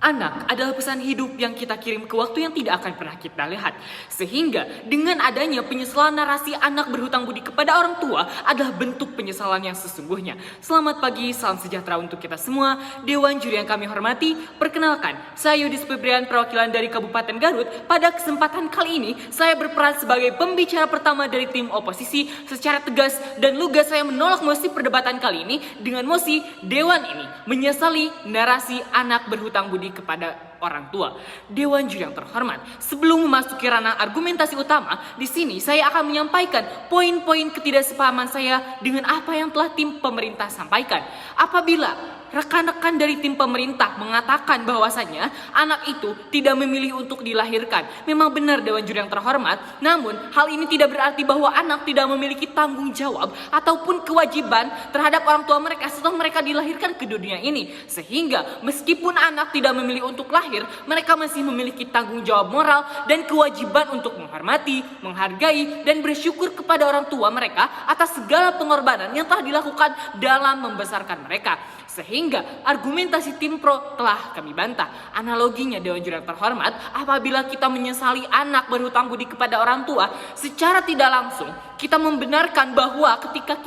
Anak adalah pesan hidup yang kita kirim ke waktu yang tidak akan pernah kita lihat. Sehingga dengan adanya penyesalan narasi anak berhutang budi kepada orang tua adalah bentuk penyesalan yang sesungguhnya. Selamat pagi, salam sejahtera untuk kita semua. Dewan juri yang kami hormati, perkenalkan, saya Yudis Febrian, perwakilan dari Kabupaten Garut. Pada kesempatan kali ini, saya berperan sebagai pembicara pertama dari tim oposisi. Secara tegas dan lugas saya menolak mosi perdebatan kali ini dengan mosi Dewan ini menyesali narasi anak berhutang budi kepada orang tua. Dewan juri yang terhormat, sebelum memasuki ranah argumentasi utama, di sini saya akan menyampaikan poin-poin ketidaksepahaman saya dengan apa yang telah tim pemerintah sampaikan. Apabila rekan-rekan dari tim pemerintah mengatakan bahwasannya anak itu tidak memilih untuk dilahirkan, memang benar Dewan juri yang terhormat. Namun hal ini tidak berarti bahwa anak tidak memiliki tanggung jawab ataupun kewajiban terhadap orang tua mereka setelah mereka dilahirkan ke dunia ini. Sehingga meskipun anak tidak memilih untuk lahir, mereka masih memiliki tanggung jawab moral dan kewajiban untuk menghormati, menghargai, dan bersyukur kepada orang tua mereka atas segala pengorbanan yang telah dilakukan dalam membesarkan mereka. Sehingga argumentasi tim pro telah kami bantah. Analoginya Dewan juri yang terhormat, apabila kita menyesali anak berhutang budi kepada orang tua, secara tidak langsung kita membenarkan bahwa ketika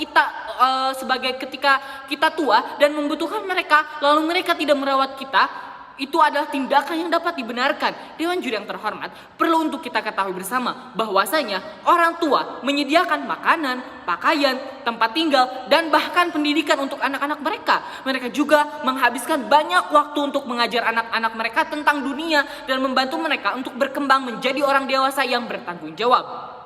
kita tua dan membutuhkan mereka, lalu mereka tidak merawat kita, itu adalah tindakan yang dapat dibenarkan. Dewan juri yang terhormat, perlu untuk kita ketahui bersama bahwasanya orang tua menyediakan makanan, pakaian, tempat tinggal, dan bahkan pendidikan untuk anak-anak mereka. Mereka juga menghabiskan banyak waktu untuk mengajar anak-anak mereka tentang dunia dan membantu mereka untuk berkembang menjadi orang dewasa yang bertanggung jawab.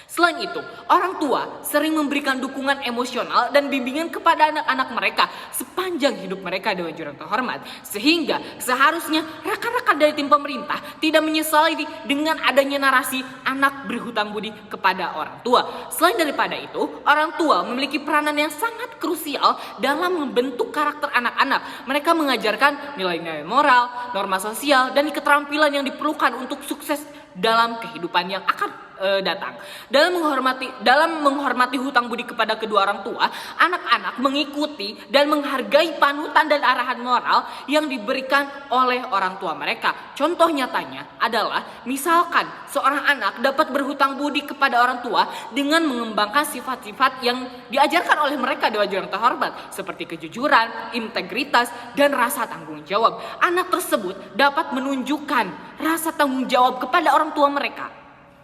Selain itu, orang tua sering memberikan dukungan emosional dan bimbingan kepada anak-anak mereka sepanjang hidup mereka, Dewan juri yang terhormat. Sehingga seharusnya rekan-rekan dari tim pemerintah tidak menyesali dengan adanya narasi anak berhutang budi kepada orang tua. Selain daripada itu, orang tua memiliki peranan yang sangat krusial dalam membentuk karakter anak-anak. Mereka mengajarkan nilai-nilai moral, norma sosial, dan keterampilan yang diperlukan untuk sukses dalam kehidupan yang akan datang. Dalam menghormati hutang budi kepada kedua orang tua, anak-anak mengikuti dan menghargai panutan dan arahan moral yang diberikan oleh orang tua mereka. Contoh nyatanya adalah misalkan seorang anak dapat berhutang budi kepada orang tua dengan mengembangkan sifat-sifat yang diajarkan oleh mereka, Dewan juri yang terhormat, seperti kejujuran, integritas, dan rasa tanggung jawab. Anak tersebut dapat menunjukkan rasa tanggung jawab kepada orang tua mereka,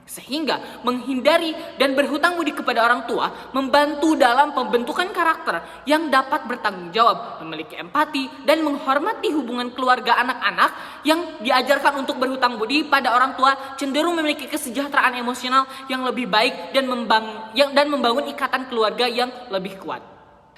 sehingga menghindari dan berhutang budi kepada orang tua membantu dalam pembentukan karakter yang dapat bertanggung jawab, memiliki empati, dan menghormati hubungan keluarga. Anak-anak yang diajarkan untuk berhutang budi pada orang tua cenderung memiliki kesejahteraan emosional yang lebih baik dan membangun ikatan keluarga yang lebih kuat.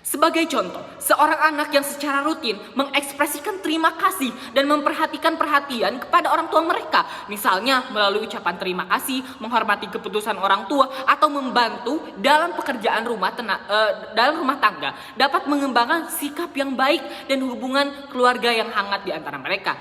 Sebagai contoh, seorang anak yang secara rutin mengekspresikan terima kasih dan memperhatikan perhatian kepada orang tua mereka, misalnya melalui ucapan terima kasih, menghormati keputusan orang tua, atau membantu dalam pekerjaan dalam rumah tangga, dapat mengembangkan sikap yang baik dan hubungan keluarga yang hangat di antara mereka.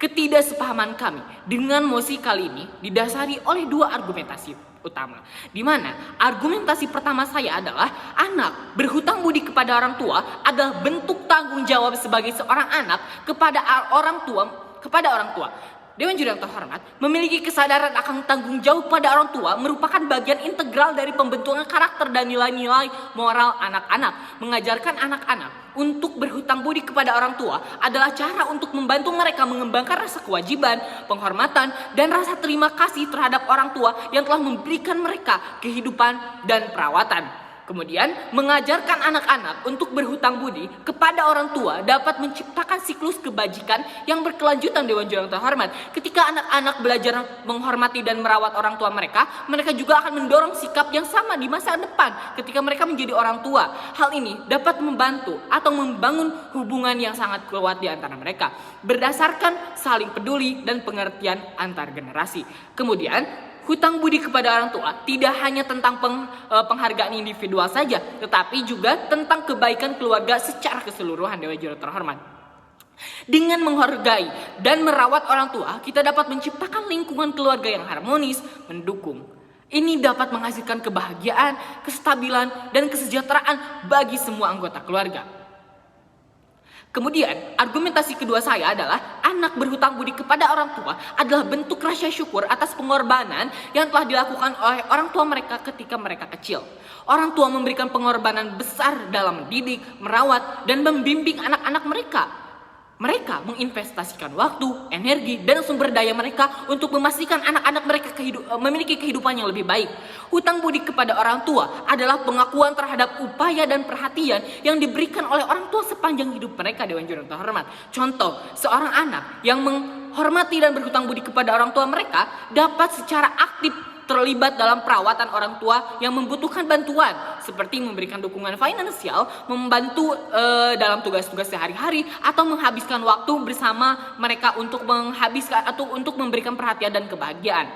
Ketidaksepahaman kami dengan mosi kali ini didasari oleh dua argumentasi utama, di mana argumentasi pertama saya adalah anak berhutang budi kepada orang tua adalah bentuk tanggung jawab sebagai seorang anak kepada orang tua. Dewan juri yang terhormat, memiliki kesadaran akan tanggung jawab pada orang tua merupakan bagian integral dari pembentukan karakter dan nilai-nilai moral anak-anak. Mengajarkan anak-anak untuk berhutang budi kepada orang tua adalah cara untuk membantu mereka mengembangkan rasa kewajiban, penghormatan, dan rasa terima kasih terhadap orang tua yang telah memberikan mereka kehidupan dan perawatan. Kemudian, mengajarkan anak-anak untuk berhutang budi kepada orang tua dapat menciptakan siklus kebajikan yang berkelanjutan, Dewan juri yang terhormat. Ketika anak-anak belajar menghormati dan merawat orang tua mereka, mereka juga akan mendorong sikap yang sama di masa depan ketika mereka menjadi orang tua. Hal ini dapat membantu atau membangun hubungan yang sangat kuat di antara mereka, berdasarkan saling peduli dan pengertian antar generasi. Kemudian, hutang budi kepada orang tua tidak hanya tentang penghargaan individual saja, tetapi juga tentang kebaikan keluarga secara keseluruhan, Dewan juri terhormat. Dengan menghargai dan merawat orang tua, kita dapat menciptakan lingkungan keluarga yang harmonis, mendukung. Ini dapat menghasilkan kebahagiaan, kestabilan, dan kesejahteraan bagi semua anggota keluarga. Kemudian, argumentasi kedua saya adalah anak berhutang budi kepada orang tua adalah bentuk rasa syukur atas pengorbanan yang telah dilakukan oleh orang tua mereka ketika mereka kecil. Orang tua memberikan pengorbanan besar dalam mendidik, merawat, dan membimbing anak-anak mereka. Mereka menginvestasikan waktu, energi, dan sumber daya mereka untuk memastikan anak-anak mereka memiliki kehidupan yang lebih baik. Hutang budi kepada orang tua adalah pengakuan terhadap upaya dan perhatian yang diberikan oleh orang tua sepanjang hidup mereka, Dewan Juri yang terhormat. Contoh, seorang anak yang menghormati dan berhutang budi kepada orang tua mereka dapat secara aktif terlibat dalam perawatan orang tua yang membutuhkan bantuan, seperti memberikan dukungan finansial, membantu dalam tugas-tugas sehari-hari, atau menghabiskan waktu bersama mereka untuk memberikan perhatian dan kebahagiaan.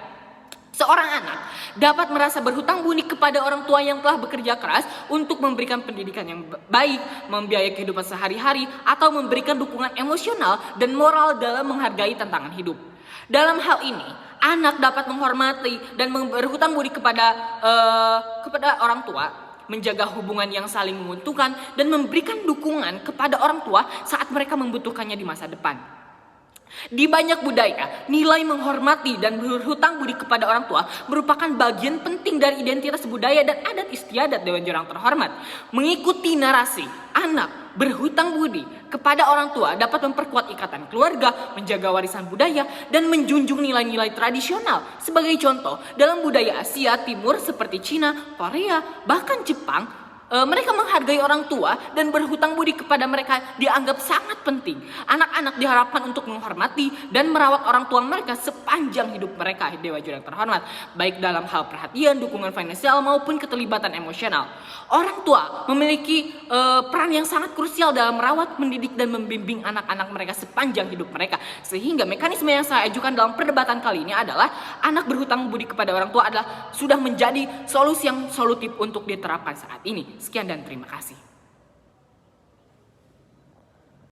Seorang anak dapat merasa berhutang budi kepada orang tua yang telah bekerja keras untuk memberikan pendidikan yang baik, membiayai kehidupan sehari-hari, atau memberikan dukungan emosional dan moral dalam menghargai tantangan hidup. Dalam hal ini, anak dapat menghormati dan berhutang budi kepada orang tua, menjaga hubungan yang saling menguntungkan, dan memberikan dukungan kepada orang tua saat mereka membutuhkannya di masa depan. Di banyak budaya, nilai menghormati dan berhutang budi kepada orang tua merupakan bagian penting dari identitas budaya dan adat istiadat Dewan Juri yang terhormat. Mengikuti narasi, anak berhutang budi kepada orang tua dapat memperkuat ikatan keluarga, menjaga warisan budaya, dan menjunjung nilai-nilai tradisional. Sebagai contoh, dalam budaya Asia Timur seperti Cina, Korea, bahkan Jepang, mereka menghargai orang tua dan berhutang budi kepada mereka dianggap sangat penting. Anak-anak diharapkan untuk menghormati dan merawat orang tua mereka sepanjang hidup mereka, Dewa Juri yang terhormat, baik dalam hal perhatian, dukungan finansial, maupun keterlibatan emosional. Orang tua memiliki peran yang sangat krusial dalam merawat, mendidik, dan membimbing anak-anak mereka sepanjang hidup mereka. Sehingga mekanisme yang saya ajukan dalam perdebatan kali ini adalah anak berhutang budi kepada orang tua adalah sudah menjadi solusi yang solutif untuk diterapkan saat ini. Sekian dan terima kasih.